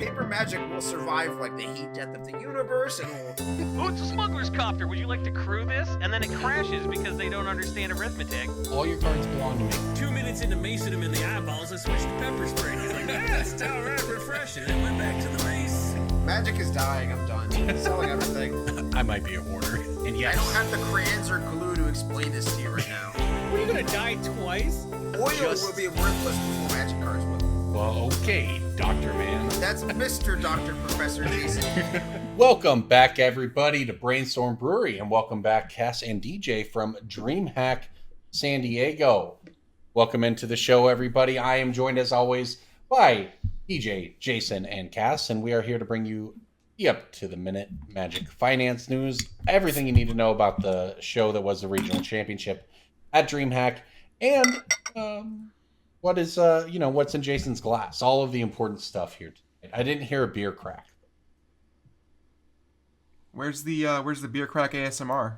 paper magic will survive like the heat death of the universe, and will... Oh, it's a smuggler's copter. Would you like to crew this? And then it crashes because they don't understand arithmetic. All your cards belong to me. 2 minutes into macing him in the eyeballs, I switched to pepper spray. He's like, it's all right, refreshing. And went back to the mace. Magic is dying. I'm done. Selling everything. I might be a hoarder. And yes, I don't have the crayons or glue to explain this to you right now. What, are you gonna die twice? Oil will be worthless before magic cards will. well, okay, Dr. Man. That's Mr. Dr. Professor Jason. Welcome back, everybody, to Brainstorm Brewery, and welcome back, Cass and DJ from Dreamhack San Diego. Welcome into the show, everybody. I am joined, as always, by DJ, Jason, and Cass, and we are here to bring you the up-to-the-minute Magic Finance news, everything you need to know about the show that was the regional championship at Dreamhack, and what's in Jason's glass, all of the important stuff here tonight. I didn't hear a beer crack. Where's the beer crack ASMR?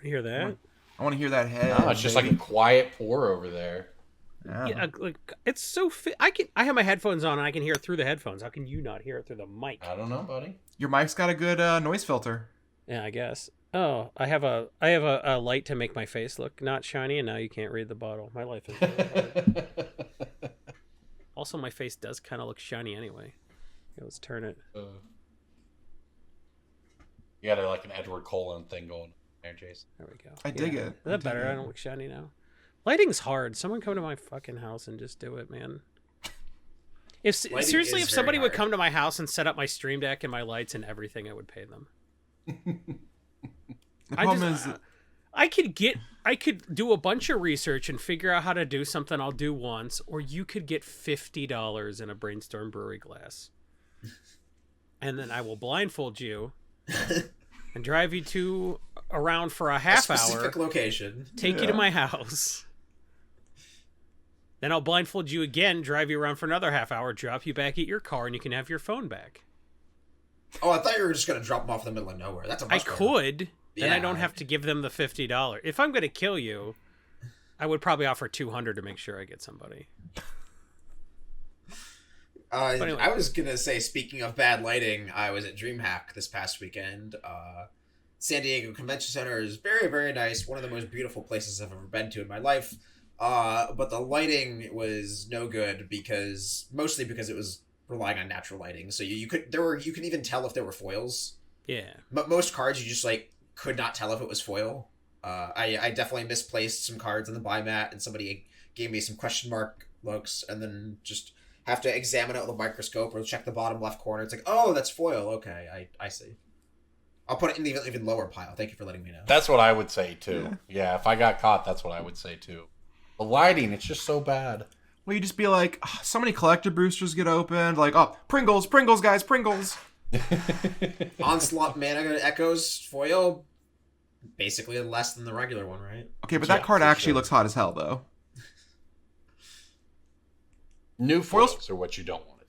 You hear that? I want to hear that head. No, it's just like a quiet pour over there. Yeah, like it's so. I have my headphones on and I can hear it through the headphones. How can you not hear it through the mic? I don't know, buddy. Your mic's got a good noise filter. Yeah, I guess. Oh, I have a light to make my face look not shiny, and now you can't read the bottle. My life is really hard. Also, my face does kind of look shiny anyway. Okay, let's turn it. You got like an Edward Cullen thing going there, Jason. There we go. I dig it. Is that better? I don't look shiny now. Lighting's hard. Someone come to my fucking house and just do it, man. If somebody would come to my house and set up my stream deck and my lights and everything, I would pay them. The problem is, I could do a bunch of research and figure out how to do something I'll do once, or you could get $50 in a Brainstorm Brewery glass. And then I will blindfold you and drive you around for a half hour. Specific location. Take you to my house. Then I'll blindfold you again, drive you around for another half hour, drop you back at your car, and you can have your phone back. Oh, I thought you were just going to drop them off in the middle of nowhere. That's a much better. Could. Then I don't have to give them the $50. If I'm going to kill you, I would probably offer $200 to make sure I get somebody. Anyway. I was going to say, speaking of bad lighting, I was at DreamHack this past weekend. San Diego Convention Center is very, very nice. One of the most beautiful places I've ever been to in my life. But the lighting was no good mostly because it was relying on natural lighting. So you could even tell if there were foils. Yeah. But most cards you just could not tell if it was foil. I definitely misplaced some cards on the buy mat, and somebody gave me some question mark looks, and then just have to examine it with a microscope or check the bottom left corner. It's like, oh, that's foil. Okay, I see. I'll put it in the even lower pile. Thank you for letting me know. That's what I would say too. Yeah, if I got caught, that's what I would say too. The lighting, it's just so bad. well, you just be like, oh, so many collector boosters get opened. Like, oh, Pringles, guys, Pringles. Onslaught Mana Echoes foil, basically less than the regular one, right? Okay, but that card actually looks hot as hell, though. New foils are what you don't want.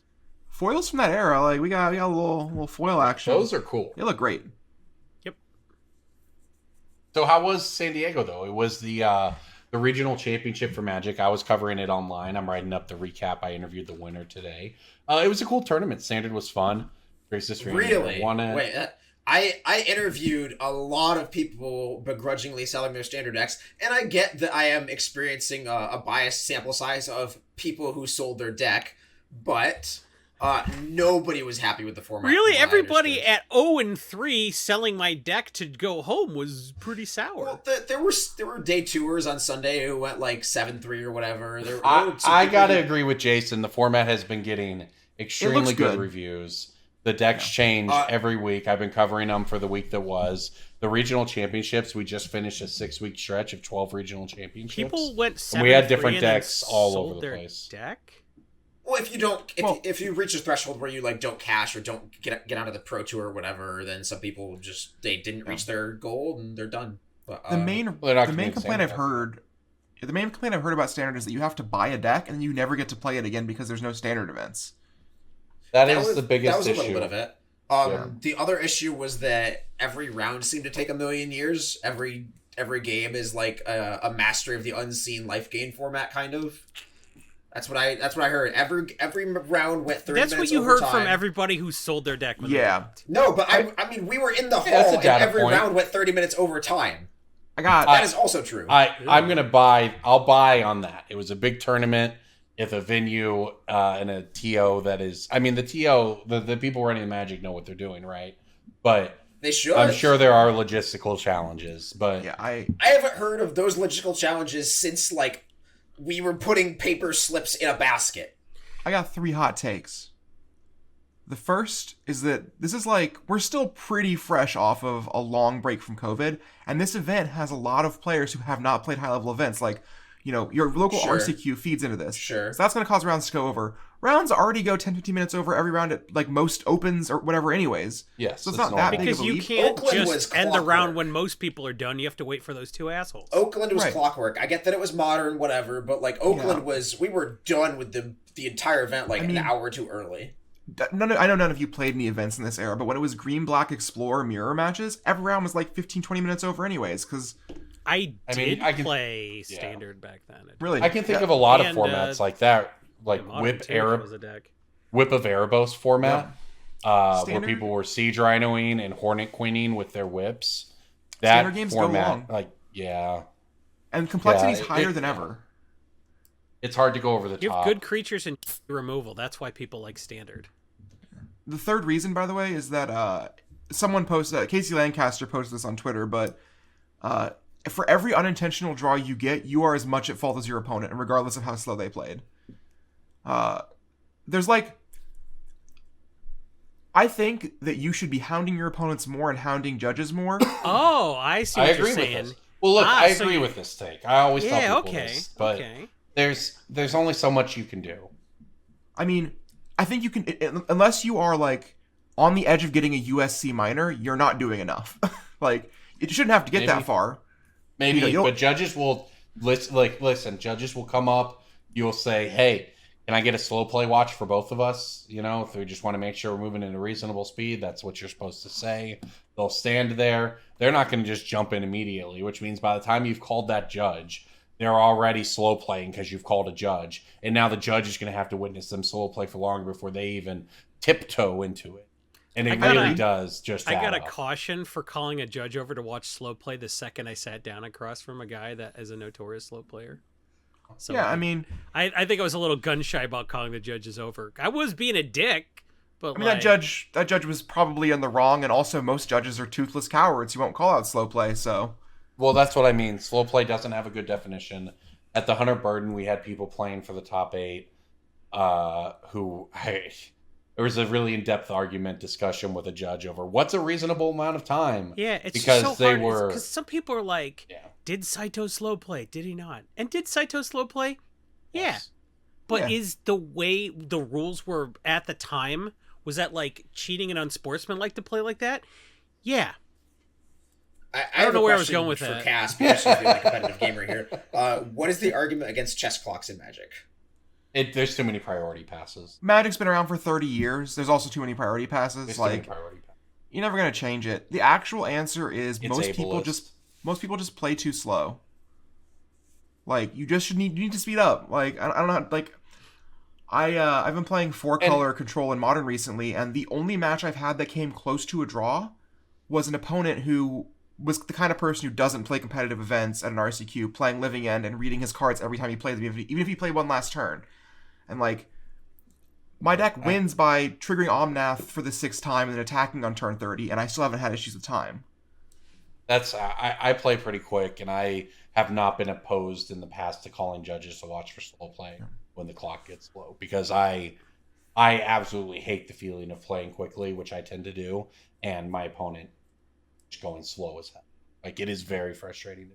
Foils from that era, like we got a little foil action. Those are cool. They look great. Yep. So how was San Diego though? It was the regional championship for Magic. I was covering it online. I'm writing up the recap. I interviewed the winner today. It was a cool tournament. Standard was fun. Really? Won it. Wait, I interviewed a lot of people begrudgingly selling their standard decks, and I get that I am experiencing a biased sample size of people who sold their deck, but nobody was happy with the format. Really, everybody at 0-3 selling my deck to go home was pretty sour. Well, there were day tours on Sunday who went like 7-3 or whatever. I gotta agree with Jason. The format has been getting extremely good reviews. The decks change every week. I've been covering them for the week that was. The regional championships, we just finished a 6-week stretch of 12 regional championships. People went 7-3 and we had different decks all over the place. Deck? Well, if you reach a threshold where you like don't cash or don't get onto the Pro Tour or whatever, then some people they didn't reach their goal and they're done. But, the main complaint I've heard about Standard is that you have to buy a deck and you never get to play it again because there's no Standard events. That was the biggest issue. That was a little bit of it. The other issue was that every round seemed to take a million years. Every game is like a mastery of the unseen life gain format, kind of. That's what I heard. Every round went 30 That's minutes what you heard overtime. from everybody who sold their deck. When Yeah. No, but I mean, we were in the Yeah, that's hall a and data every point. round went 30 minutes overtime. I That is also true. I'm gonna buy. I'll buy on that. It was a big tournament. If a venue and a TO that is, I mean, the TO, the people running the Magic know what they're doing, right? But They should. I'm sure there are logistical challenges. But yeah, I haven't heard of those logistical challenges since like we were putting paper slips in a basket. I got 3 hot takes. The first is that this is like, we're still pretty fresh off of a long break from COVID, and this event has a lot of players who have not played high-level events. Like, you know, your local Sure. RCQ feeds into this. Sure. So that's going to cause rounds to go over. Rounds already go 10-15 minutes over every round at, like, most opens or whatever anyways. yes, So it's it's not that normal. big Because of a you leap. can't Oakland was just end the round clockwork. when most people are done. You have to wait for those 2 assholes. Oakland was Right. clockwork. I get that it was modern, whatever, but like Oakland we were done with the entire event like an hour too early. I know none of you played any events in this era, but when it was Green, Black, Explorer, Mirror matches, every round was like 15-20 minutes over anyways, because... I mean, did play Standard back then. Really? I can think of a lot of And, formats like that, like Modern Whip too, that was Arab, a deck. Whip of Erebos format, where Standard- people were Siege Rhinoing and Hornet Queening with their whips. That Standard games go format, long. like, yeah, And complexity's Yeah, higher than ever. it's hard to go over the You have top. good creatures and removal. That's why people like Standard. The third reason, by the way, is that someone posted, Casey Lancaster posted this on Twitter, but for every unintentional draw you get, you are as much at fault as your opponent, and regardless of how slow they played. There's like... I think that you should be hounding your opponents more and hounding judges more. Oh, I see I what agree you're with saying. this. Well, look, Ah, I so agree you- with this take. I always Yeah, tell people okay. this, but Okay. there's only so much you can do. I mean, I think you can... Unless you are, like, on the edge of getting a USC minor, you're not doing enough. Like, you shouldn't have to get Maybe. that far. Maybe, You know, but judges will listen. Judges will come up. You'll say, "Hey, can I get a slow play watch for both of us?" You know, if we just want to make sure we're moving at a reasonable speed, that's what you're supposed to say. They'll stand there. They're not going to just jump in immediately, which means by the time you've called that judge, they're already slow playing because you've called a judge, and now the judge is going to have to witness them slow play for longer before they even tiptoe into it. And it really does just. I got add a up. caution for calling a judge over to watch slow play the second I sat down across from a guy that is a notorious slow player. So Yeah, I mean... I think I was a little gun shy about calling the judges over. I was being a dick, but I mean, that judge was probably in the wrong, and also most judges are toothless cowards who won't call out slow play, so... Well, that's what I mean. Slow play doesn't have a good definition. At the Hunter Burden, we had people playing for the top 8 there was a really in-depth argument discussion with a judge over what's a reasonable amount of time. Yeah, it's because just so they hard. were Because some people are like, did Saito slow play? Did he not? And did Saito slow play? Yeah. Yes. But Yeah. is the way the rules were at the time, was that like cheating and unsportsmanlike to play like that? Yeah. I don't know where I was question going with for that. Cass, because she's being a competitive gamer here. What is the argument against chess clocks in Magic? There's too many priority passes. Magic's been around for 30 years. There's also too many priority passes. There's too many Like, priority passes. you're never going to change it. The actual answer is It's most people ableist. just play too slow. Like, you need to speed up. Like, I don't know, like... I've been playing 4-color Control in Modern recently, and the only match I've had that came close to a draw was an opponent who was the kind of person who doesn't play competitive events at an RCQ, playing Living End and reading his cards every time he plays them, even if he played one last turn. And, like, my deck wins by triggering Omnath for the 6th time and then attacking on turn 30, and I still haven't had issues with time. That's I play pretty quick, and I have not been opposed in the past to calling judges to watch for slow play when the clock gets slow, because I absolutely hate the feeling of playing quickly, which I tend to do, and my opponent just going slow as hell. Like, it is very frustrating.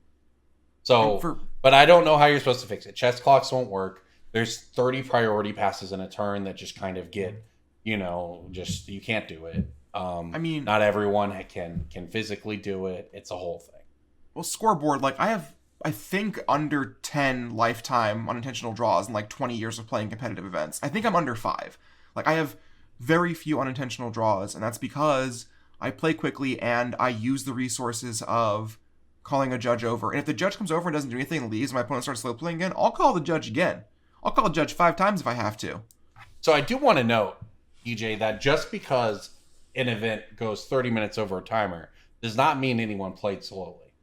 So, but I don't know how you're supposed to fix it. Chess clocks won't work. There's 30 priority passes in a turn that just kind of get, just you can't do it. I mean, not everyone can physically do it. It's a whole thing. Well, scoreboard, like, I think under 10 lifetime unintentional draws in like 20 years of playing competitive events. I think I'm under 5. Like, I have very few unintentional draws, and that's because I play quickly and I use the resources of calling a judge over. And if the judge comes over and doesn't do anything and leaves, and my opponent starts slow playing again, I'll call the judge again. I'll call a judge 5 times if I have to. So I do want to note, DJ, that just because an event goes 30 minutes over a timer does not mean anyone played slowly.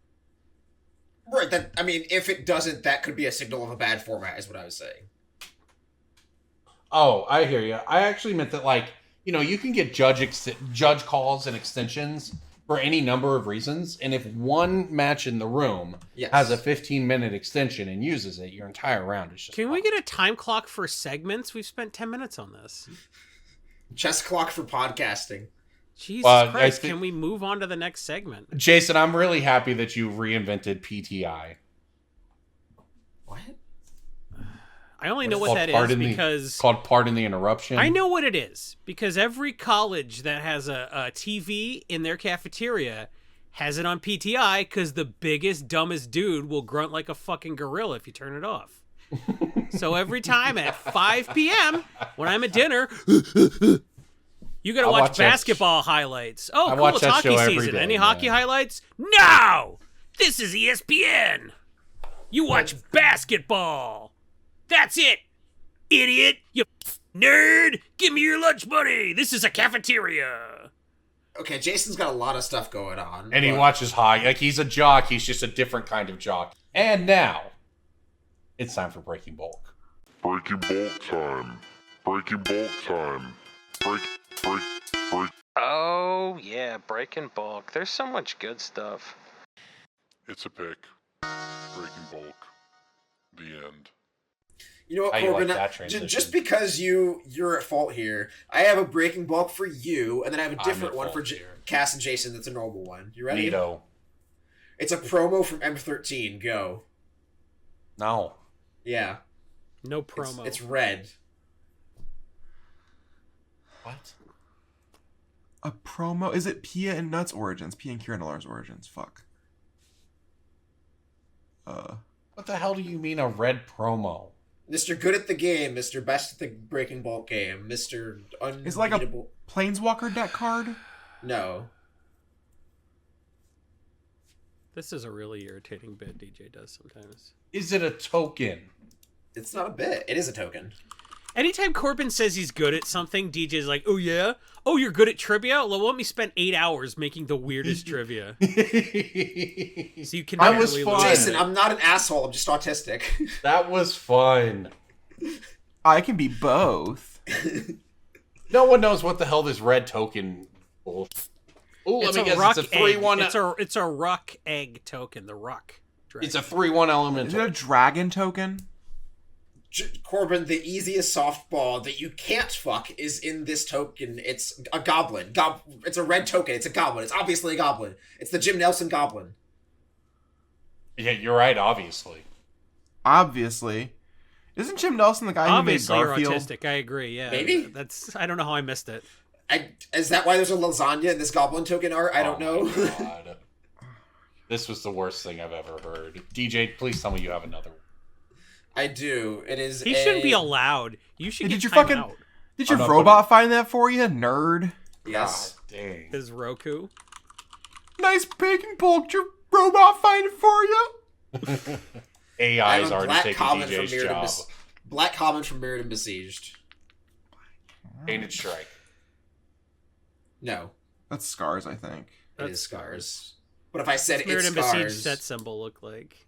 Right. That I mean, if it doesn't, that could be a signal of a bad format, is what I was saying. Oh, I hear you. I actually meant that, like, you can get judge calls and extensions for any number of reasons, and if one match in the room has a 15-minute extension and uses it, your entire round is just... Can we get a time clock for segments? We've spent 10 minutes on this. Chess clock for podcasting. Jesus Christ, can we move on to the next segment? Jason, I'm really happy that you reinvented PTI. What? I only know what that is because... Called Pardon the Interruption. I know what it is because every college that has a TV in their cafeteria has it on PTI because the biggest, dumbest dude will grunt like a fucking gorilla if you turn it off. So every time at 5 p.m. when I'm at dinner... You gotta watch basketball highlights. Oh, cool, it's hockey season. Any hockey highlights? No! This is ESPN! You watch basketball! That's it! Idiot! You nerd! Give me your lunch money! This is a cafeteria! Okay, Jason's got a lot of stuff going on. And he watches hockey. Like, he's a jock, he's just a different kind of jock. And now, it's time for Breaking Bulk. Breaking Bulk time. Breaking Bulk time. Break. Oh, yeah, Breaking Bulk. There's so much good stuff. It's a pick. Breaking Bulk. The end. You know what, How you Corbin? like that transition? Just because you're at fault here, I have a Breaking Bulk for you, and then I have a different one for Cass and Jason that's a normal one. You ready? Neato. It's a promo from M13. Go. No. Yeah. No promo. It's red. What? A promo? Is it Pia and Nuts Origins? Pia and Kira Nullar's Origins. Fuck. What the hell do you mean a red promo? Mr. Good at the game, Mr. Best at the Breaking Bulk game, Mr. Unbeatable. Is it like a Planeswalker deck card? No. This is a really irritating bit DJ does sometimes. Is it a token? It's not a bit. It is a token. Anytime Corbin says he's good at something, DJ's like, oh yeah? Oh, you're good at trivia? Well, let me spend 8 hours making the weirdest trivia. So you can That was fun. Jason, I'm not an asshole. I'm just autistic. That was fun. I can be both. No one knows what the hell this red token bullshit. Ooh, let me guess. It's a 3/1. It's a ruck egg token. The ruck. Dragon. It's a 3/1 elemental. Is it a dragon token? Corbin, the easiest softball that you can't fuck is in this token. It's a goblin. It's a red token. It's a goblin. It's obviously a goblin. It's the Jim Nelson goblin. Yeah, you're right. Obviously. Isn't Jim Nelson the guy Obviously who made Garfield? You're autistic. I agree. Yeah. Maybe. I don't know how I missed it. Is that why there's a lasagna in this goblin token art? I don't know. God. This was the worst thing I've ever heard. DJ, please tell me you have another one. I do. It is. He shouldn't be allowed. You should Hey, get time out. Did your robot find that for you, nerd? Yes. God, dang. His Roku. Nice Breaking Bulk. Did your robot find it for you? AI is already taking DJ's job. Black Common from Mirrored and Besieged. Painted Strike. No. That's Scars, I think. It is Scars. But if I said Mirrored it's and Scars... Besieged set symbol look like?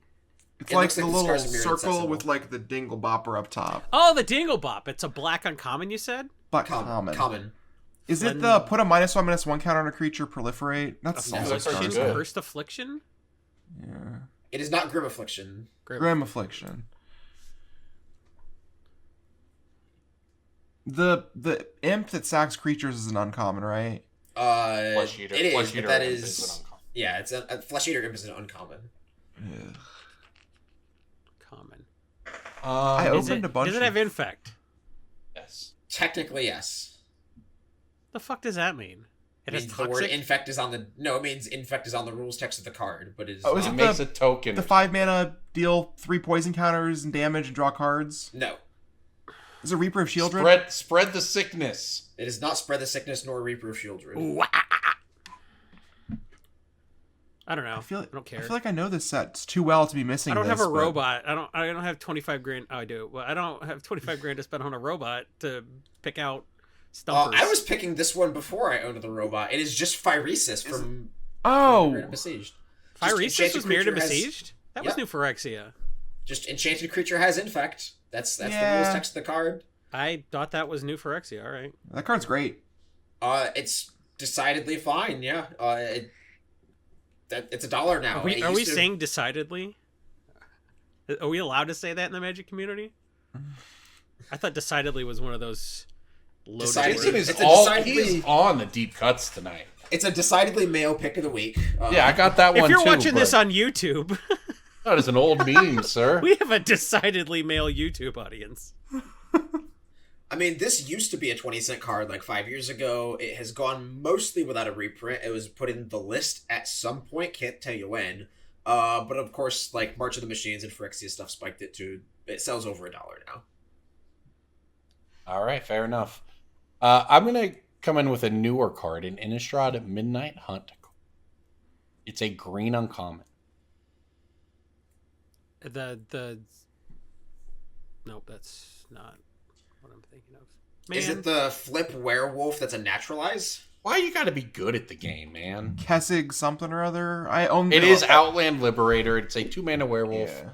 It's It like looks the like the little Scars of Mirrored circle with like the dingle bopper up top. Oh, the Dingle Bop. It's a black uncommon, you said? But common. Common. Is it the put a -1/-1 counter on a creature, proliferate? That's No, also it's Scars. good. Cursed Affliction? Yeah. It is not Grim Affliction. Grim Affliction. The imp that sacks creatures is an uncommon, right? Flesh Eater. It is, Flesh but Eater that is is... an uncommon. Yeah, it's a Flesh Eater Imp is an uncommon. Yeah. Common. I Is opened a bunch does it have infect? Yes. Technically, yes. The fuck does that mean? It has means the word toxic? infect is on the... No, it means infect is on the rules text of the card, but it is Oh, is It not... makes a token. The 5 mana, deal 3 poison counters and damage and draw cards. No. Is it Reaper of Shieldred? Spread the sickness. It is not Spread the Sickness nor Reaper of Shieldred. Ooh, I don't know. I don't care. I feel like I know this set too well to be missing. I don't have this, a but- robot. I don't have 25 grand. Oh, I do. Well, I don't have 25 grand to spend on a robot to pick out stumpers. I was picking this one before I owned the robot. It is just Phyresis from Oh, Mirror Besieged. Phyresis Enchanted was Mirrored and Creature has- Besieged? That was Yep. new for Phyrexia. Just Enchanted Creature has Infect. That's the Yeah. rules text of the card. I thought that was new for Phyrexia. All right. that card's great. It's decidedly fine, yeah. It's $1 now. Are we, It are we used to- saying decidedly? Are we allowed to say that in the Magic community? I thought decidedly was one of those loaded Decidedly- Jason words. is It's a all decidedly- he's on the deep cuts tonight. It's a decidedly male pick of the week. Yeah, I got that If one you're too. watching this but on YouTube, that is an old meme, sir. we have a decidedly male YouTube audience. I mean, this used to be a 20-cent card like 5 years ago. It has gone mostly without a reprint. It was put in the list at some point. Can't tell you when. But of course, like March of the Machines and Phyrexia stuff spiked it to... It sells over $1 now. All right, fair enough. I'm going to come in with a newer card, an Innistrad Midnight Hunt. It's a green uncommon. Nope, that's not what I'm thinking of. Is it the flip werewolf that's a naturalize? Why you got to be good at the game, man? Kessig something or other. I own. It is Outland Liberator. It's a 2-mana werewolf. Yeah.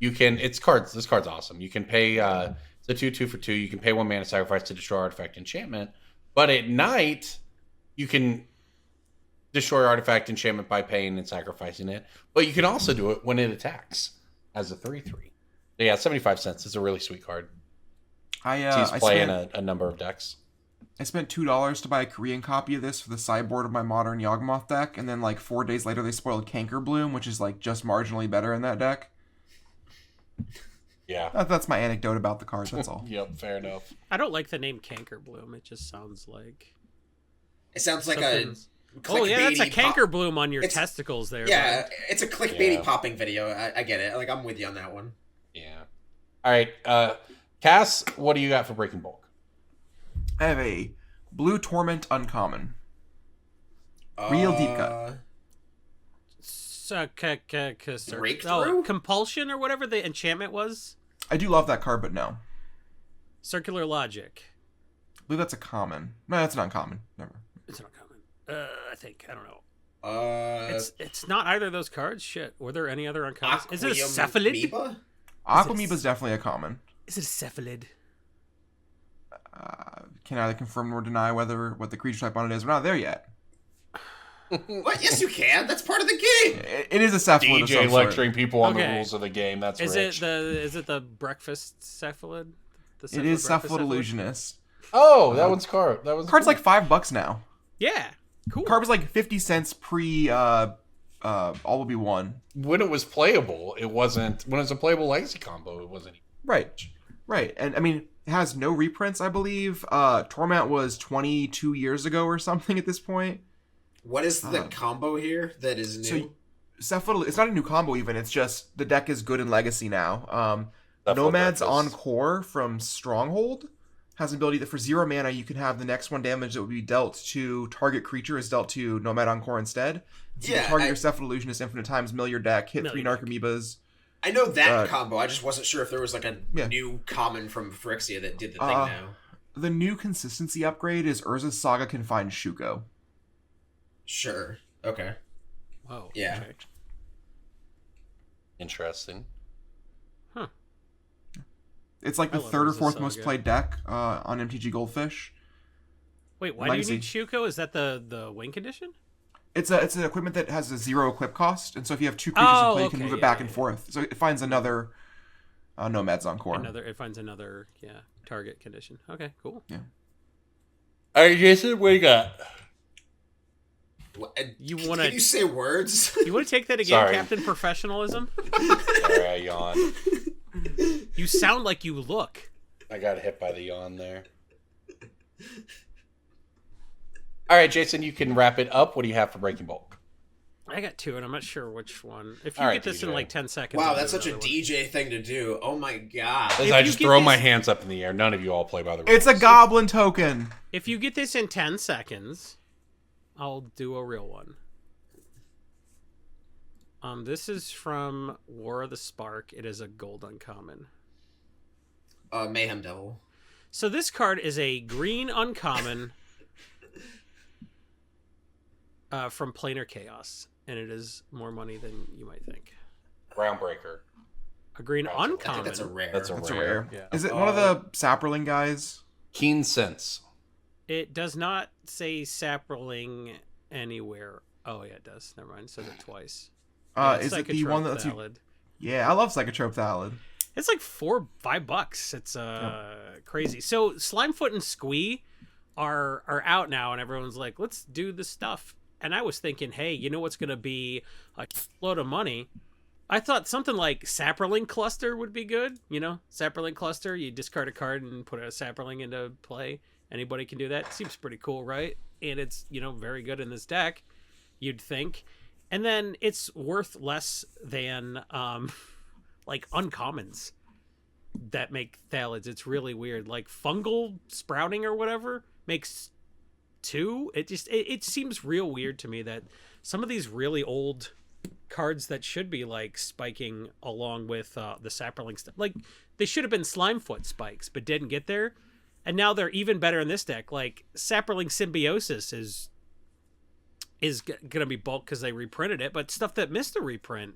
You can. It's cards. This card's awesome. You can pay. It's a 2/2 for 2. You can pay 1 mana sacrifice to destroy artifact enchantment. But at night, you can destroy artifact enchantment by paying and sacrificing it. But you can also do it when it attacks as a 3/3. Yeah, 75 cents. It's a really sweet card. He's playing a number of decks. I spent $2 to buy a Korean copy of this for the sideboard of my modern Yawgmoth deck, and then like 4 days later they spoiled Canker Bloom, which is like just marginally better in that deck. Yeah. That's my anecdote about the card. That's all. Yep, fair enough. I don't like the name Canker Bloom. It just sounds like It sounds like something's- a... Oh yeah, that's a clickbaity canker pop- bloom on your It's- testicles there. Yeah, bud. it's a clickbaity Yeah. popping video. I get it. Like, I'm with you on that one. Yeah. All right. Cass, what do you got for Breaking Bulk? I have a Blue Torment Uncommon. Real deep cut. Breakthrough? Compulsion or whatever the enchantment was. I do love that card, but no. Circular Logic. I believe that's a common. No, that's an uncommon. Never. It's not common. I think I don't know. It's not either of those cards. Shit. Were there any other uncommons? Is it a cephalid? Amoeba? Aquamoeba's definitely a common. Is it a cephalid? Can neither confirm nor deny whether what the creature type on it is. We're not there yet. What? Yes, you can. That's part of the game. It is a cephalid of DJ some sort. lecturing people on the Okay. rules of the game. That's Is rich. it the breakfast cephalid? It is Cephalid Illusionist. Oh, that one's card. That was Card's like $5 now. Yeah. Cool. Card was like 50 cents pre All Will Be One. when it was playable. It wasn't when it was a playable legacy combo. It wasn't. Right. And I mean, it has no reprints, I believe. Torment was 22 years ago or something at this point. What is the combo here that is new? So Cephalid, it's not a new combo even. It's just the deck is good in Legacy now. Cephalid Nomad's Breakfast. Encore from Stronghold has an ability that for 0 mana you can have the next one damage that would be dealt to target creature is dealt to Nomad Encore instead. So you Yeah, can target I- your Cephalid Illusionist infinite times, mill your deck, hit Mill 3 your Narc deck. Amoebas. I know that combo. I just wasn't sure if there was like a Yeah. new common from Phyrexia that did the thing now. The new consistency upgrade is Urza's Saga Confined Shuko. Sure. Okay. Whoa. Yeah. Okay. Interesting. It's like the I love third or Urza's fourth most Saga. played deck on MTG Goldfish. Wait, why Legacy. do you need Shuko? Is that the win condition? It's an equipment that has a 0 equip cost, and so if you have 2 creatures in play, you can okay, move it yeah, back yeah, and yeah. forth. So it finds another Nomad's Encore. It finds another target condition. Okay, cool. All right, Jason, what you got? You Can wanna you say words? you want to take that again, Sorry. Captain Professionalism? Sorry, I yawned. You sound like you look. I got hit by the yawn there. All right, Jason, you can wrap it up. What do you have for Breaking Bulk? I got two, and I'm not sure which one. If you All get right, this in DJ. like 10 seconds. Wow, I'll that's do such a another one. DJ thing to do. Oh my god. As If I you just get throw my this- hands up in the air. None of you all play by the rules. It's a goblin token. If you get this in 10 seconds, I'll do a real one. This is from War of the Spark. It is a gold uncommon. Mayhem Devil. So this card is a green uncommon from Planar Chaos, and it is more money than you might think. Groundbreaker. A green I I uncommon. think that's a rare. That's a That's rare. a rare. Yeah. Is it one of the Sapperling guys? Keen Sense. It does not say Sapperling anywhere. Oh yeah, it does. Never mind. It said it twice. Yeah, it's Is it the Psychotrope one that's Thallid. Yeah, I love Psychotrope Thallid. It's like $4-5. It's crazy. So Slimefoot and Squee are out now, and everyone's like, let's do the stuff. And I was thinking, hey, you know what's gonna be a load of money? I thought something like Sapperling Cluster would be good. You know, Sapperling Cluster. You discard a card and put a Sapperling into play. Anybody can do that. Seems pretty cool, right? And it's, you know, very good in this deck, you'd think. And then it's worth less than like uncommons that make Thallids. It's really weird. Like Fungal Sprouting or whatever makes 2. It seems real weird to me that some of these really old cards that should be like spiking along with the Sapperling stuff, like they should have been Slimefoot spikes but didn't get there, and now they're even better in this deck. Like Sapperling Symbiosis is gonna be bulk because they reprinted it, but stuff that missed the reprint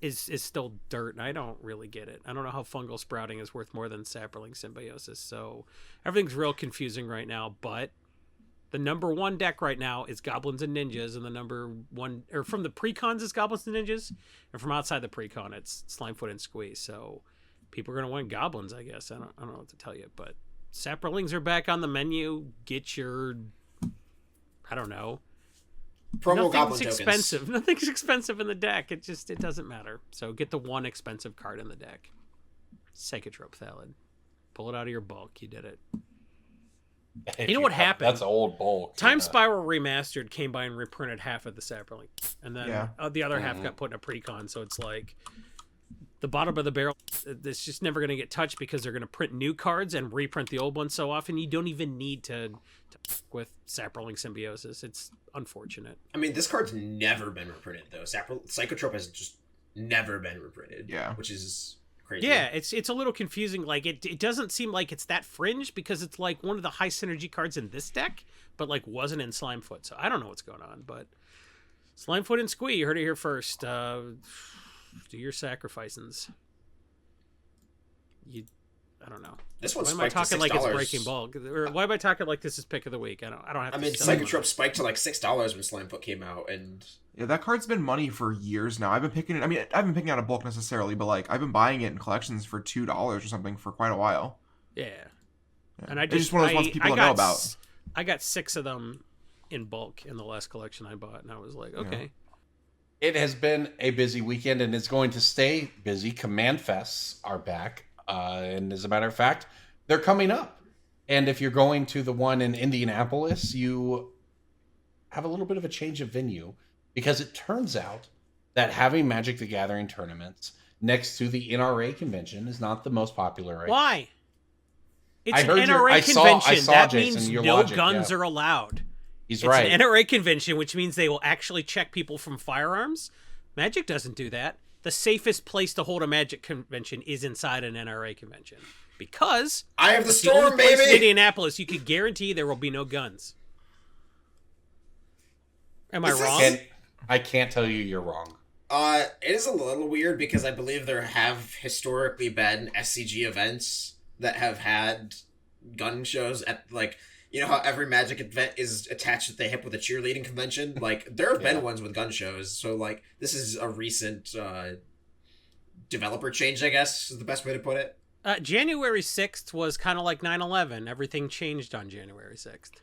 is still dirt, and I don't really get it. I don't know how Fungal Sprouting is worth more than Sapperling Symbiosis, so everything's real confusing right now. But the number 1 deck right now is Goblins and Ninjas, and the number 1, or from the Precons is Goblins and Ninjas, and from outside the Precon it's Slimefoot and Squee. So people are going to win Goblins, I guess. I don't know what to tell you, but Sapperlings are back on the menu. Get your, I don't know. Promo Goblin Nothing's tokens. expensive. Nothing's expensive in the deck. It doesn't matter. So get the one expensive card in the deck. Psychotrope Thallid. Pull it out of your bulk. You did it. You know what happened? That's old bulk. Time yeah. Spiral Remastered came by and reprinted half of the Sapperling, and then Yeah. The other half got put in a Precon. So it's like the bottom of the barrel. It's just never going to get touched because they're going to print new cards and reprint the old ones so often. You don't even need to with Sapperling Symbiosis. It's unfortunate. I mean, this card's never been reprinted though. Psychotrope has just never been reprinted. Yeah. Which is crazy. Yeah, it's a little confusing. Like it doesn't seem like it's that fringe because it's like one of the high synergy cards in this deck, but like wasn't in Slimefoot. So I don't know what's going on, but Slimefoot and Squee, you heard it here first. Do your sacrifices. I don't know. This Why one's am I spiked to talking like it's $6. breaking bulk? Or why am I talking like this is pick of the week? I don't have. I to mean, sell them. Psychotrope spiked to like $6 when Slimefoot came out, and Yeah, that card's been money for years now. I've been picking it. I mean, I haven't been picking out a bulk necessarily, but like I've been buying it in collections for $2 or something for quite a while. Yeah. Yeah. And I It's just one of those ones people don't know about. I got 6 of them in bulk in the last collection I bought, and I was like, okay. It has been a busy weekend and it's going to stay busy. Command Fests are back. And as a matter of fact, they're coming up. And if you're going to the one in Indianapolis, you have a little bit of a change of venue because it turns out that having Magic the Gathering tournaments next to the NRA convention is not the most popular right. Why? It's I an heard NRA I convention. saw, That Jason, means your no logic, guns yeah. are allowed. He's It's right. an NRA convention, which means they will actually check people from firearms. Magic doesn't do that. The safest place to hold a Magic convention is inside an NRA convention. Because I have the it's the only storm, place in baby. Indianapolis you could guarantee there will be no guns. Am I Is this- wrong? I can't tell you you're wrong. It is a little weird because I believe there have historically been SCG events that have had gun shows at, like, you know how every Magic event is attached at the hip with a cheerleading convention? Like, there have been ones with gun shows, so, like, this is a recent developer change, I guess, is the best way to put it. January 6th was kind of like 9/11. Everything changed on January 6th.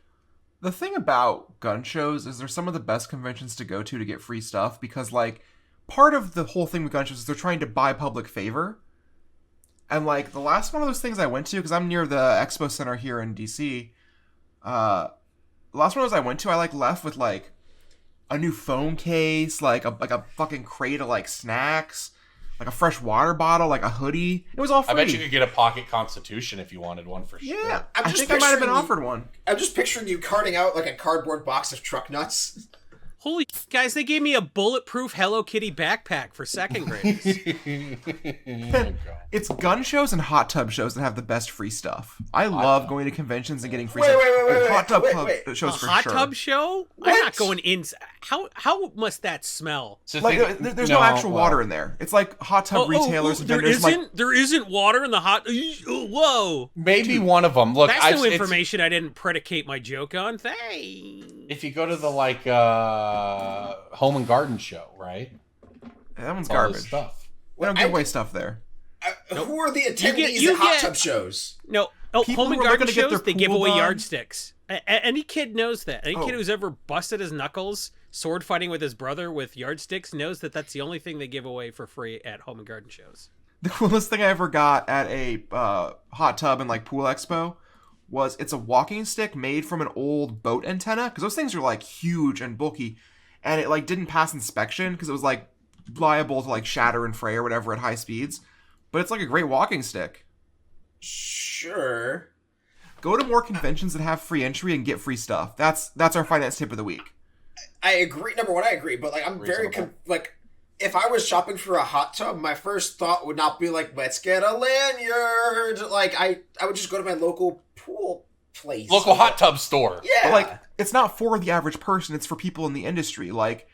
The thing about gun shows is they're some of the best conventions to go to get free stuff because, like, part of the whole thing with gun shows is they're trying to buy public favor. And, like, the last one of those things I went to, because I'm near the Expo Center here in DC, the last one I went to, I, like, left with, like, a new phone case, like a fucking crate of, like, snacks, like a fresh water bottle, like a hoodie. It was all free. I bet you could get a pocket Constitution if you wanted one for sure. Yeah, I'm I just think I might have been picturing- offered one. I'm just picturing you carting out, like, a cardboard box of truck nuts. Holy guys, they gave me a bulletproof Hello Kitty backpack for second graders. It's gun shows and hot tub shows that have the best free stuff. I love going to conventions and getting free Wait, stuff. wait, Hot tub wait, club wait. shows A for hot sure. tub show? I'm not going in. How must that smell? So Like, there's no actual water in there. It's like hot tub retailers. There and there's like there isn't water in the hot. Whoa! Maybe one of them. Look, That's new information I didn't predicate my joke on. Thanks. If you go to the like home and garden show, right? that one's All this garbage. stuff. We don't give away stuff there. Who are the attendees you at hot get- tub shows? No, People home and who are garden looking to get shows, their they give pool away done. yardsticks. Any kid knows that. Any kid Oh. who's ever busted his knuckles sword fighting with his brother with yardsticks knows that that's the only thing they give away for free at home and garden shows. The coolest thing I ever got at a hot tub and like pool expo was it's a walking stick made from an old boat antenna, because those things are like huge and bulky, and it like didn't pass inspection because it was like liable to like shatter and fray or whatever at high speeds. But it's like a great walking stick. Sure. Go to more conventions that have free entry and get free stuff. That's our finance tip of the week. I agree. Number one, I agree. But like, I'm very Reasonable. like, if I was shopping for a hot tub, my first thought would not be like, let's get a lanyard. Like, I would just go to my local pool place. Local hot tub store. Yeah. But like, it's not for the average person. It's for people in the industry. Like,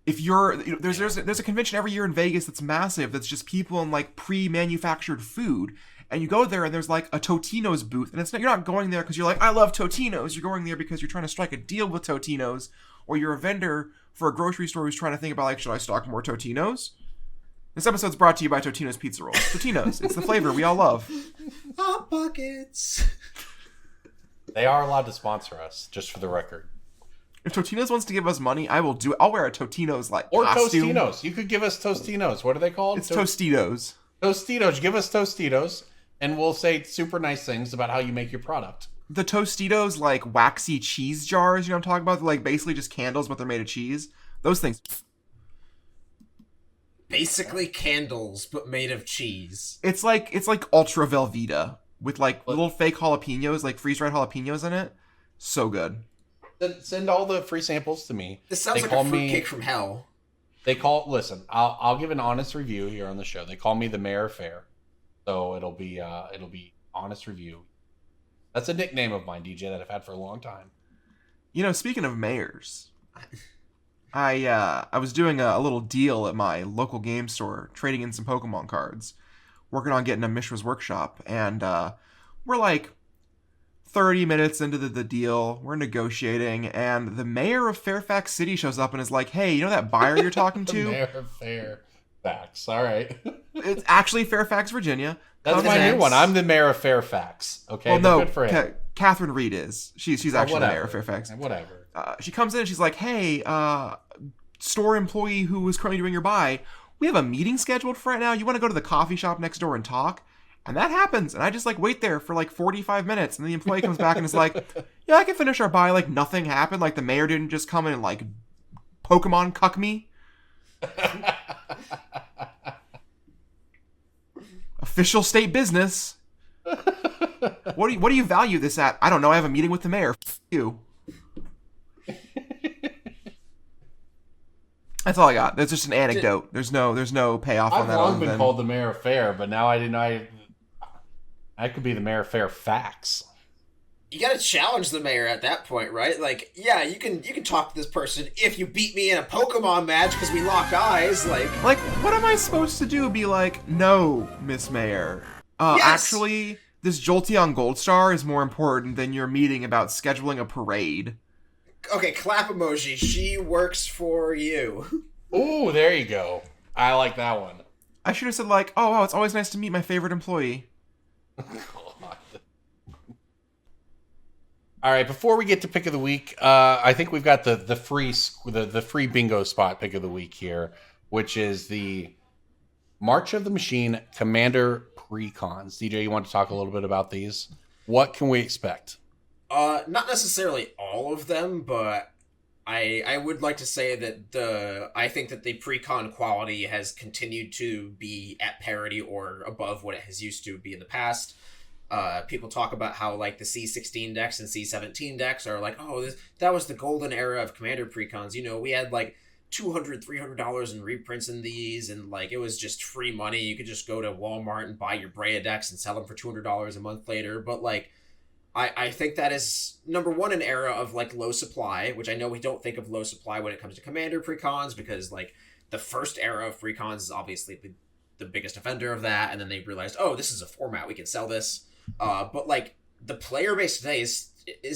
if you're, there's a convention every year in Vegas that's massive. That's just people in like pre-manufactured food, and you go there and there's like a Totino's booth, and you're not going there because you're like, I love Totino's. You're going there because you're trying to strike a deal with Totino's, or you're a vendor for a grocery store who's trying to think about like, should I stock more Totino's? This episode's brought to you by Totino's Pizza Rolls. Totino's, it's the flavor we all love. Hot buckets. They are allowed to sponsor us, just for the record. If Totino's wants to give us money, I will do it. I'll wear a Totino's like Or costume. Tostinos. You could give us Tostinos. What are they called? It's Tostitos. Tostitos. Give us Tostitos, and we'll say super nice things about how you make your product. The Tostitos like waxy cheese jars, you know what I'm talking about? They're like basically just candles, but they're made of cheese. Those things. Basically candles, but made of cheese. It's like ultra Velveeta with like little fake jalapenos, like freeze-dried jalapenos in it. So good. Send all the free samples to me. This sounds They like call a me- fruitcake from hell. Listen, I'll give an honest review here on the show. They call me the Mayor of Fair, so it'll be honest review. That's a nickname of mine, DJ, that I've had for a long time. You know, speaking of mayors, I was doing a little deal at my local game store, trading in some Pokemon cards, working on getting a Mishra's Workshop, and we're like 30 minutes into the deal, we're negotiating, and the mayor of Fairfax City shows up and is like, hey, you know that buyer you're talking The to? Mayor of Fairfax. All right. It's actually Fairfax, Virginia. That's my new one. I'm the Mayor of Fairfax. Okay, Well, but no, good for him. Catherine Reed is. She's actually the mayor of Fairfax. Whatever. She comes in and she's like, hey, store employee who is currently doing your buy, we have a meeting scheduled for right now. You want to go to the coffee shop next door and talk? And that happens. And I just like wait there for like 45 minutes. And the employee comes back and is like, yeah, I can finish our buy. Like nothing happened. Like the mayor didn't just come in and like Pokemon cuck me. Official state business. What do you value this at? I don't know. I have a meeting with the mayor. F you. That's all I got. That's just an anecdote. There's no payoff on I've that. long other been than- called the Mayor of Fair, but now I didn't know I could be the Mayor of Fairfax. You gotta challenge the mayor at that point, right? Like, yeah, you can talk to this person if you beat me in a Pokemon match because we lock eyes. Like, what am I supposed to do? Be like, no, Miss Mayor. Yes. Actually, this Jolteon Gold Star is more important than your meeting about scheduling a parade. okay, clap emoji. She works for you. Ooh, there you go. I like that one. I should have said like, oh, wow, it's always nice to meet my favorite employee. All right, before we get to pick of the week, I think we've got the free bingo spot pick of the week here, which is the March of the Machine Commander Precons. DJ, you want to talk a little bit about these? What can we expect? Not necessarily all of them, but I would like to say that I think that the Precon quality has continued to be at parity or above what it has used to be in the past. People talk about how like the C16 decks and C17 decks are like, oh, that was the golden era of Commander precons. You know, we had like $200-$300 in reprints in these, and like it was just free money. You could just go to Walmart and buy your Brea decks and sell them for $200 a month later. But like, I think that is number one, an era of like low supply, which I know we don't think of low supply when it comes to Commander precons, because like the first era of precons is obviously the biggest offender of that, and then they realized, oh, this is a format, we can sell this. But like the player base today is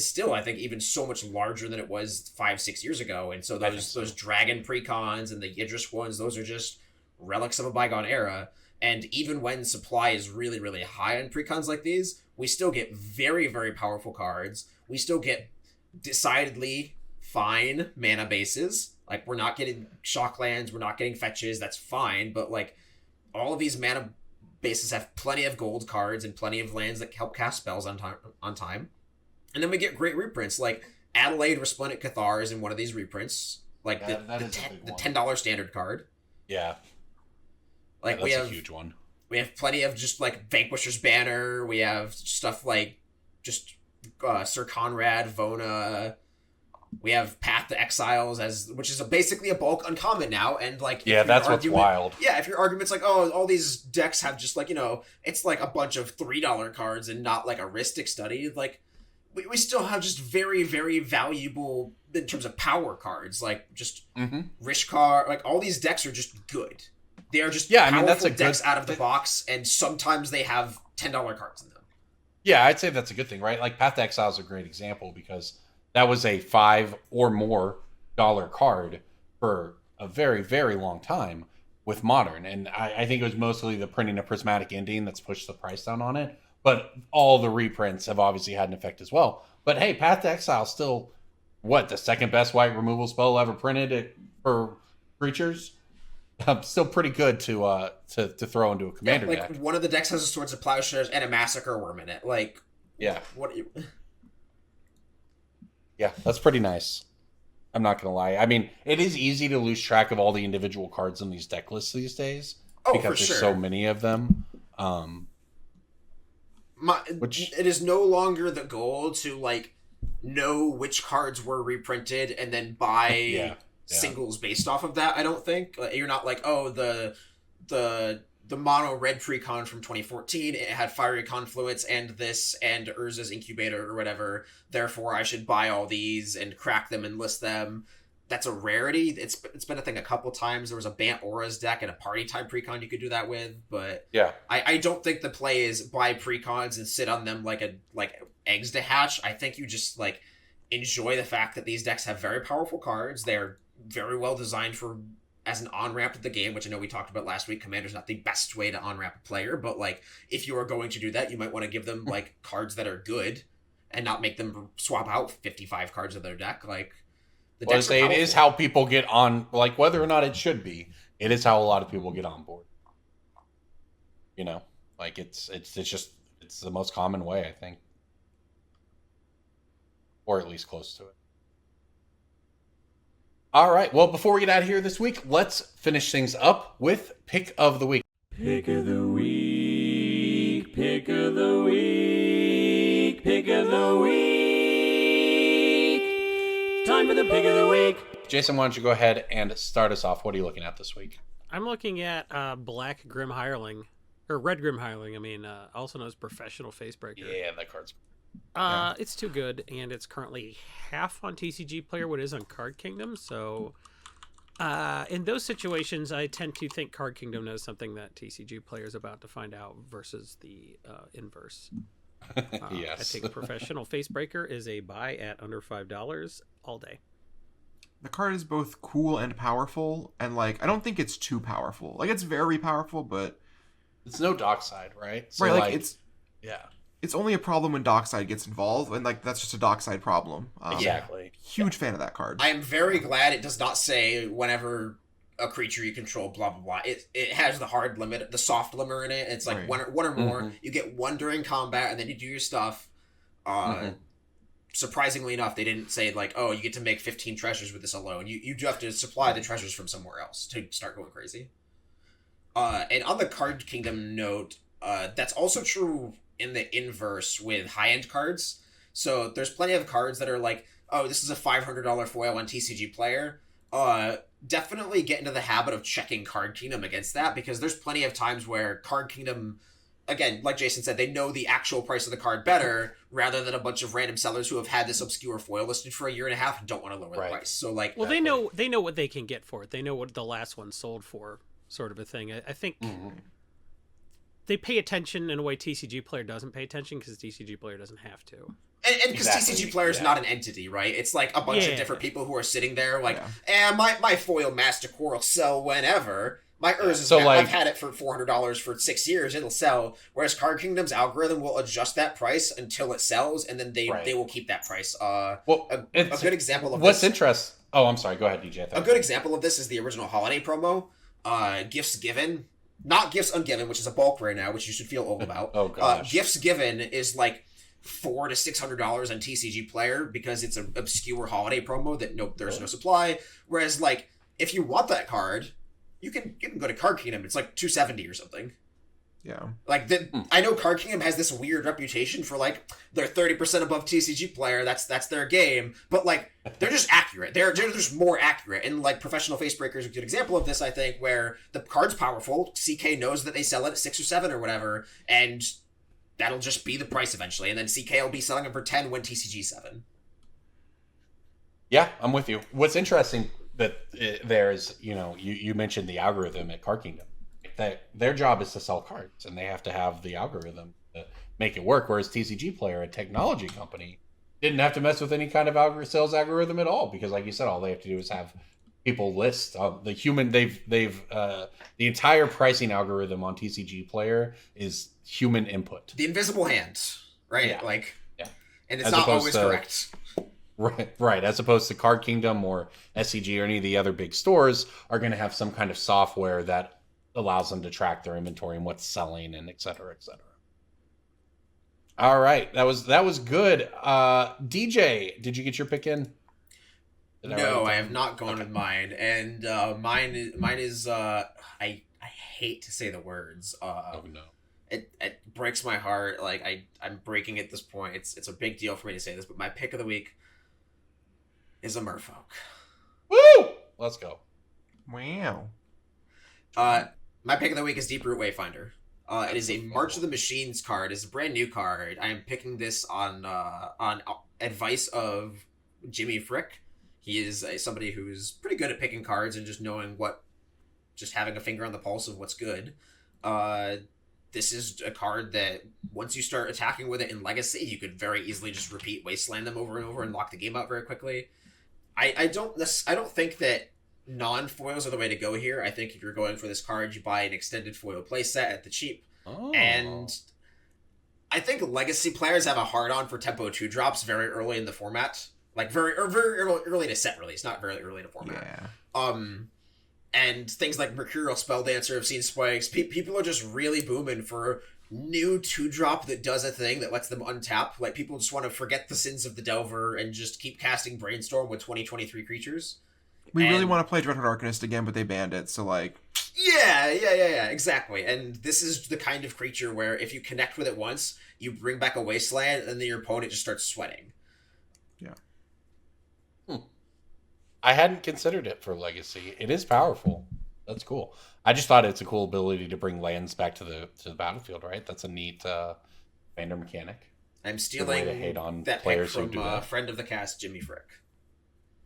still, I think, even so much larger than it was 5-6 years ago. And so those Dragon precons and the Yidris ones, those are just relics of a bygone era. And even when supply is really, really high on precons like these, we still get very, very powerful cards. We still get decidedly fine mana bases. Like, we're not getting shocklands, we're not getting fetches, that's fine. But like, all of these mana bases have plenty of gold cards and plenty of lands that help cast spells on time. And then we get great reprints, like Adelaide Resplendent Cathar is in one of these reprints, like the $10 standard card. Yeah, like that's we have a huge one. We have plenty of just like Vanquisher's Banner. We have stuff like just Sir Conrad, Vona. We have Path to Exiles, which is basically a bulk uncommon now, and like that's what's wild. Yeah, if your argument's like, oh, all these decks have just like, you know, it's like a bunch of $3 cards and not like a Ristic Study, like we still have just very, very valuable in terms of power cards, like just Rishkar, like all these decks are just good. They are just powerful decks out of the box, and sometimes they have $10 cards in them. Yeah, I'd say that's a good thing, right? Like Path to Exile is a great example because that was a $5 or more card for a very, very long time with Modern. And I think it was mostly the printing of Prismatic Ending that's pushed the price down on it. But all the reprints have obviously had an effect as well. But hey, Path to Exile is still, the second best white removal spell ever printed for creatures? Still pretty good to throw into a commander deck. One of the decks has a Swords of Plowshares and a Massacre Worm in it. Like, yeah. What? Yeah, that's pretty nice. I'm not going to lie. I mean, it is easy to lose track of all the individual cards in these deck lists these days. Because there's so many of them. It is no longer the goal to, like, know which cards were reprinted and then buy singles based off of that, I don't think. You're not like, oh, the mono red precon from 2014, it had Fiery Confluence and this and Urza's Incubator or whatever, therefore I should buy all these and crack them and list them. That's a rarity. It's been a thing a couple times. There was a Bant Auras deck and a Party Time precon you could do that with, but yeah, I don't think the play is buy precons and sit on them like eggs to hatch. I think you just like enjoy the fact that these decks have very powerful cards. They're very well designed for as an on-ramp to the game, which I know we talked about last week. Commander's not the best way to on-ramp a player, but like if you are going to do that, you might want to give them like cards that are good and not make them swap out 55 cards of their deck. Like the decks are powerful. It is how people get on, like whether or not it should be, it is how a lot of people get on board. You know, like it's the most common way, I think, or at least close to it. All right. Well, before we get out of here this week, let's finish things up with Pick of the Week. Pick of the week, pick of the week, pick of the week. Time for the pick of the week. Jason, why don't you go ahead and start us off? What are you looking at this week? I'm looking at Black Grim Hireling, or Red Grim Hireling. I mean, also known as Professional Facebreaker. Yeah, that card's... It's too good, and it's currently half on TCG Player what it is on Card Kingdom, so in those situations I tend to think Card Kingdom knows something that TCG Player is about to find out versus the inverse. Yes. I think Professional Facebreaker is a buy at under $5 all day. The card is both cool and powerful, and like I don't think it's too powerful. Like it's very powerful, but it's no Dockside, right? So, right, like it's yeah. It's only a problem when Dockside gets involved, and like that's just a Dockside problem. Exactly. Huge fan of that card. I am very glad it does not say whenever a creature you control, blah blah blah. It has the hard limit, the soft limiter in it. It's like one or more. You get one during combat, and then you do your stuff. Surprisingly enough, they didn't say like, oh, you get to make 15 treasures with this alone. You do have to supply the treasures from somewhere else to start going crazy. And on the Card Kingdom note, that's also true in the inverse with high-end cards. So there's plenty of cards that are like, oh, this is a $500 foil on TCG Player. Definitely get into the habit of checking Card Kingdom against that, because there's plenty of times where Card Kingdom, again, like Jason said, they know the actual price of the card better rather than a bunch of random sellers who have had this obscure foil listed for a year and a half and don't want to lower the price. So like, well, they know what they can get for it. They know what the last one sold for, sort of a thing. I think they pay attention in a way TCG Player doesn't pay attention, because TCG Player doesn't have to. And because TCG Player is not an entity, right? It's like a bunch of different people who are sitting there like, my foil Master Core will sell whenever. My Urza's So, like, I've had it for $400 for 6 years, it'll sell. Whereas Card Kingdom's algorithm will adjust that price until it sells, and then they will keep that price. A good example of what's this... interest? Oh, I'm sorry. Go ahead, DJ. A good example of this is the original holiday promo, Gifts Given. Not Gifts Ungiven, which is a bulk right now, which you should feel old about. Oh, gosh. Gifts Given is like $400 to $600 on TCG Player because it's an obscure holiday promo that there's no supply. Whereas, like, if you want that card, you can go to Card Kingdom. It's like $270 or something. Yeah. Like, I know Card Kingdom has this weird reputation for, like, they're 30% above TCG Player. That's their game. But, like, they're just accurate. They're just more accurate. And, like, Professional Facebreaker is a good example of this, I think, where the card's powerful. CK knows that they sell it at 6 or 7 or whatever, and that'll just be the price eventually. And then CK will be selling them for 10 when TCG 7. Yeah, I'm with you. What's interesting that there's, you mentioned the algorithm at Card Kingdom. Their job is to sell cards, and they have to have the algorithm to make it work. Whereas TCG Player, a technology company, didn't have to mess with any kind of sales algorithm at all, because, like you said, all they have to do is have people list the human. The entire pricing algorithm on TCG Player is human input. The invisible hand, right? Yeah. And it's not always correct. Right. As opposed to Card Kingdom or SCG or any of the other big stores are going to have some kind of software that allows them to track their inventory and what's selling and et cetera, et cetera. All right. That was good. DJ, did you get your pick in? No, I have not gone with mine. And mine is I hate to say the words. Oh no. It breaks my heart. Like I'm breaking at this point. It's a big deal for me to say this, but my pick of the week is a Merfolk. Woo! Let's go. Wow. My pick of the week is Deep Root Wayfinder. It is a March of the Machines card. It's a brand new card. I am picking this on advice of Jimmy Frick. He is somebody who's pretty good at picking cards and just having a finger on the pulse of what's good. This is a card that once you start attacking with it in Legacy, you could very easily just repeat Wasteland them over and over and lock the game out very quickly. I don't think that non-foils are the way to go here. I think if you're going for this card, you buy an extended foil playset at the cheap. Oh. And I think Legacy players have a hard-on for Tempo 2 drops very early in the format. Like, very early to set release, not very early to format. Yeah. And things like Mercurial Spelldancer have seen spikes. People are just really booming for new 2-drop that does a thing that lets them untap. Like, people just want to forget the sins of the Delver and just keep casting Brainstorm with 2023 creatures. We really want to play Dreadhorde Arcanist again, but they banned it, so like... Yeah, exactly. And this is the kind of creature where if you connect with it once, you bring back a Wasteland, and then your opponent just starts sweating. Yeah. I hadn't considered it for Legacy. It is powerful. That's cool. I just thought it's a cool ability to bring lands back to the battlefield, right? That's a neat Vander mechanic. I'm stealing to hate on that players pick who do from that. friend of the cast, Jimmy Frick.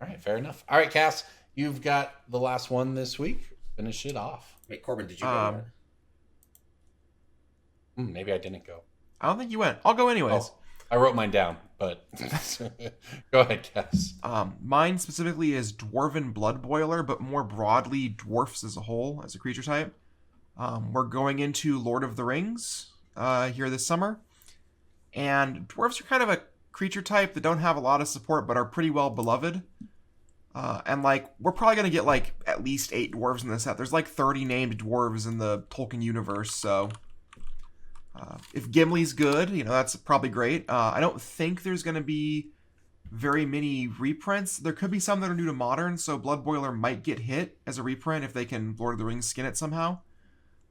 All right, fair enough. All right, Cass, you've got the last one this week. Finish it off. Wait, Corbin, did you go? Maybe I didn't go. I don't think you went. I'll go anyways. Oh, I wrote mine down, but go ahead, Cass. Mine specifically is Dwarven Blood Boiler, but more broadly, dwarfs as a whole, as a creature type. We're going into Lord of the Rings here this summer. And dwarves are kind of a creature type that don't have a lot of support, but are pretty well beloved. And like, we're probably going to get like at least 8 dwarves in this set. There's like 30 named dwarves in the Tolkien universe, so... if Gimli's good, that's probably great. I don't think there's going to be very many reprints. There could be some that are new to Modern, so Blood Boiler might get hit as a reprint if they can Lord of the Rings skin it somehow.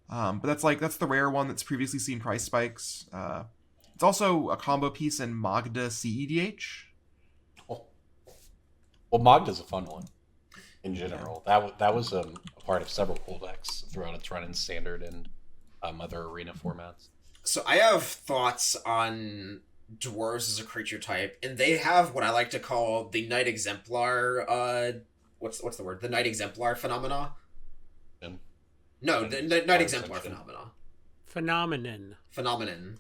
But that's the rare one that's previously seen price spikes. It's also a combo piece in Magda CEDH. Well, Magda's a fun one in general. That was a part of several cool decks throughout its run in standard and other arena formats. So I have thoughts on dwarves as a creature type, and they have what I like to call the Knight Exemplar. What's the word? The Knight Exemplar phenomena. No, the Knight Exemplar phenomena. Phenomenon. Phenomena.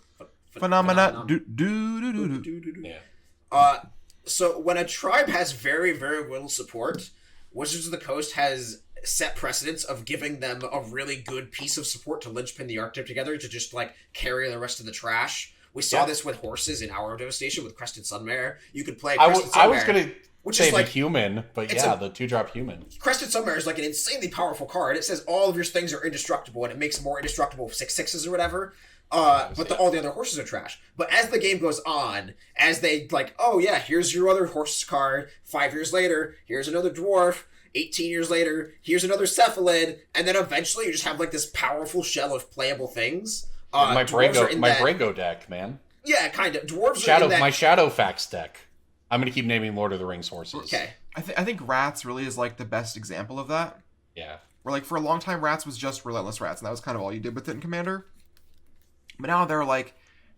Yeah. So when a tribe has very, very little support, Wizards of the Coast has set precedents of giving them a really good piece of support to linchpin the archetype together to just like carry the rest of the trash. We saw this with horses in Hour of Devastation with Crested Sunmare. You could play Crested Sunmare. I was going to say like, the human, but yeah, the 2-drop human. Crested Sunmare is like an insanely powerful card. It says all of your things are indestructible, and it makes more indestructible 6/6s or whatever. But all the other horses are trash. But as the game goes on, as they like, oh yeah, here's your other horse card. 5 years later, here's another dwarf. 18 years later, here's another cephalid, and then eventually you just have like this powerful shell of playable things. My Brago deck, man. Yeah, kind of. Dwarves are in that... My Shadowfax deck. I'm going to keep naming Lord of the Rings horses. Okay. I think Rats really is like the best example of that. Yeah. Where like for a long time, Rats was just Relentless Rats, and that was kind of all you did with it in Commander. But now there are like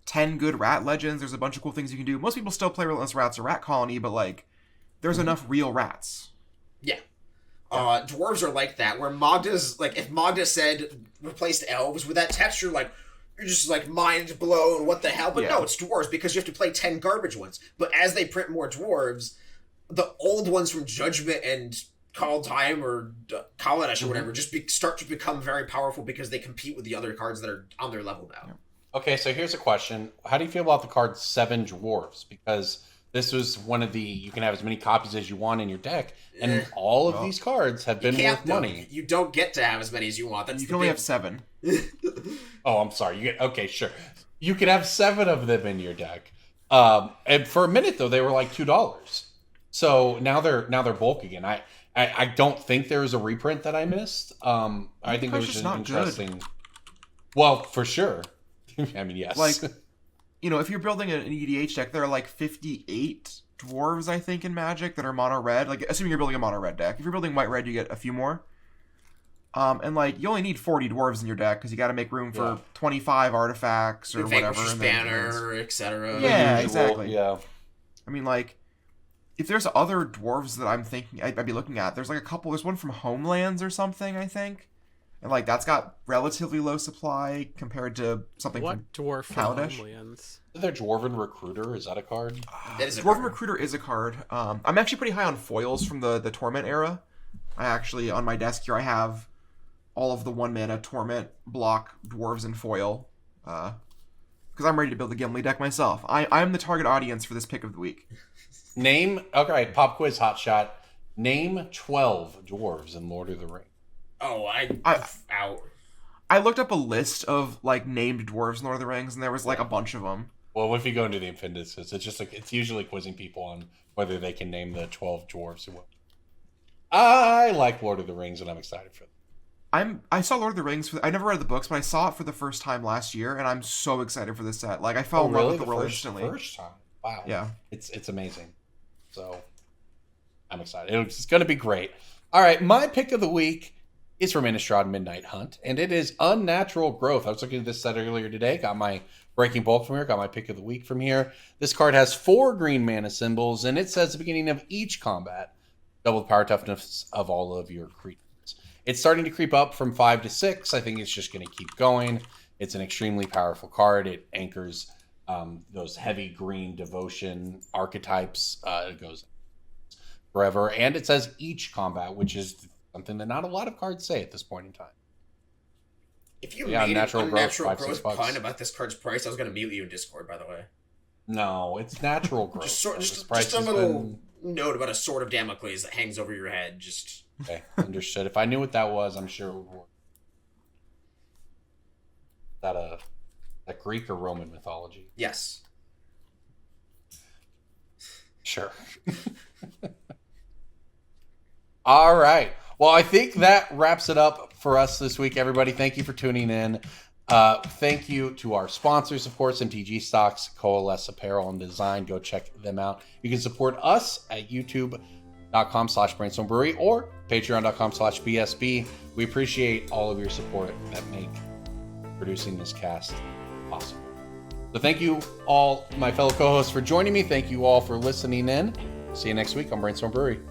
10 good Rat legends. There's a bunch of cool things you can do. Most people still play Relentless Rats or Rat Colony, but like there's enough real rats. Yeah. Dwarves are like that, where Magda's, like, if Magda said replaced elves with that text, you're just like mind blown, what the hell? But no, it's dwarves because you have to play 10 garbage ones. But as they print more dwarves, the old ones from Judgment and Call Time or Kaladesh or whatever just start to become very powerful because they compete with the other cards that are on their level now. Okay, so here's a question. How do you feel about the card 7 Dwarves? Because this was one of the, you can have as many copies as you want in your deck, and all of these cards have been worth money. You don't get to have as many as you want. You can only have 7. Oh, I'm sorry. Okay, sure. You can have 7 of them in your deck. And for a minute though, they were like $2. So now they're bulk again. I don't think there was a reprint that I missed. I think it was just an interesting. Good. Well, for sure. I mean, yes. Like, you know, if you're building an EDH deck, there are like 58 dwarves, I think, in Magic that are mono red. Like, assuming you're building a mono red deck. If you're building white red, you get a few more. And like, you only need 40 dwarves in your deck because you got to make room for 25 artifacts or whatever. Banner, etc. Yeah, exactly. Yeah. I mean, like, if there's other dwarves that I'm thinking I'd be looking at, there's like a couple. There's one from Homelands or something, I think. And like that's got relatively low supply compared to something from dwarf from Homelands? Is there Dwarven Recruiter? Is that a card? That is a Dwarven Recruiter is a card. I'm actually pretty high on foils from the Torment era. I actually, on my desk here, I have all of the 1-mana Torment block dwarves in foil. Because I'm ready to build a Gimli deck myself. I'm the target audience for this pick of the week. Okay, pop quiz hotshot. Name 12 dwarves in Lord of the Rings. Oh, out. I looked up a list of like named dwarves in Lord of the Rings, and there was like a bunch of them. Well, if you go into the appendices, it's just like it's usually quizzing people on whether they can name the 12 dwarves. I like Lord of the Rings, and I'm excited for them. I saw Lord of the Rings. I never read the books, but I saw it for the first time last year, and I'm so excited for this set. Like I fell in love with the world instantly. First time, wow. Yeah, it's amazing. So I'm excited. It's going to be great. All right, my pick of the week is from Innistrad Midnight Hunt, and it is Unnatural Growth. I was looking at this set earlier today, got my Breaking Bulk from here, got my pick of the week from here. This card has 4 green mana symbols, and it says at the beginning of each combat, double the power toughness of all of your creatures. It's starting to creep up from 5 to 6. I think it's just going to keep going. It's an extremely powerful card. It anchors those heavy green devotion archetypes. It goes forever, and it says each combat, which is something that not a lot of cards say at this point in time. If you made an unnatural growth pun about this card's price, I was going to mute you in Discord, by the way. No, it's natural growth. just a little note about a sword of Damocles that hangs over your head. Okay, understood. If I knew what that was, I'm sure it would work. Is that a Greek or Roman mythology? Yes. Sure. All right. Well, I think that wraps it up for us this week, everybody. Thank you for tuning in. Thank you to our sponsors, of course, MTG Stocks, Coalesce Apparel and Design. Go check them out. You can support us at youtube.com/Brainstorm Brewery or patreon.com/BSB. We appreciate all of your support that make producing this cast possible. So thank you all, my fellow co-hosts, for joining me. Thank you all for listening in. See you next week on Brainstorm Brewery.